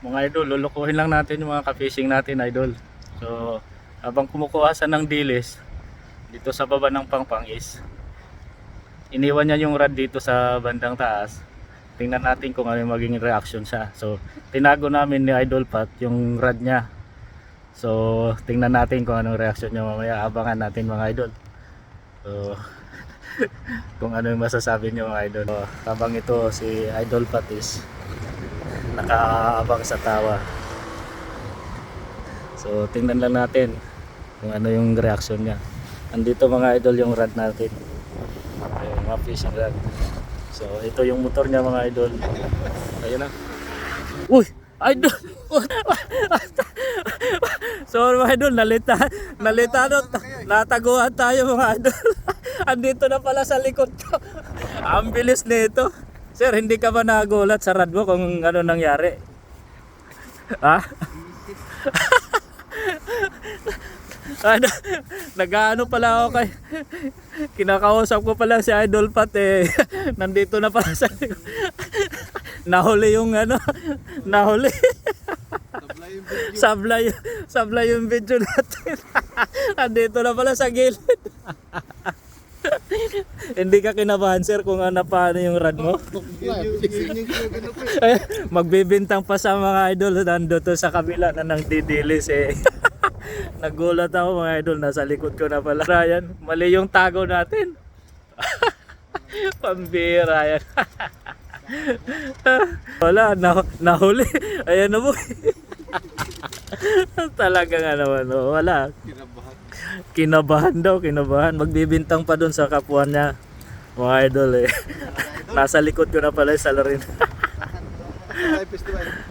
Mga idol, lulukuhin lang natin yung mga ka-fishing natin, idol. So habang kumukuha siya ng dilis dito sa baba ng pangpang is iniwan niya yung rod dito sa bandang taas. Tingnan natin kung ano yung maging reaction siya. So tinago namin ni Idol Pat yung rod niya. So tingnan natin kung anong reaction niya mamaya. Abangan natin mga idol. So kung ano yung masasabi niyo mga idol. So, habang ito si Idol Pat is nakaabang sa tawa. So tingnan lang natin kung ano yung reaction niya. Andito mga idol yung rod natin. Yung mga fishing rod. So ito yung motor niya mga idol. Ayun na. Uy! Idol! So mga idol, nataguan tayo mga idol. Andito na pala sa likod ko. Ang bilis nito. Sir, hindi ka ba nagulat sa rod mo kung ano nangyari? Ha? Ano, nag-ano pala ako kay kinakausap ko pala si Idol Pat eh. Nandito na pala sa nahuli yung ano, nahuli. Sablay yung video natin. Andito na pala sa gilid. Hindi ka kinabahan sir kung ano paano yung rod mo? Magbibintang pa sa mga idol nandito sa kabila na nang didilis eh. Nagulat ako mga idol, nasa likod ko na pala. Ryan, mali yung tago natin. Pambira yan. Wala, nahuli. Ayan na mo. Talaga nga naman, wala. Kinabahan daw, kinabahan. Magbibintang pa doon sa kapwa niya. Mga idol eh. Nasa likod ko na pala yung salarin.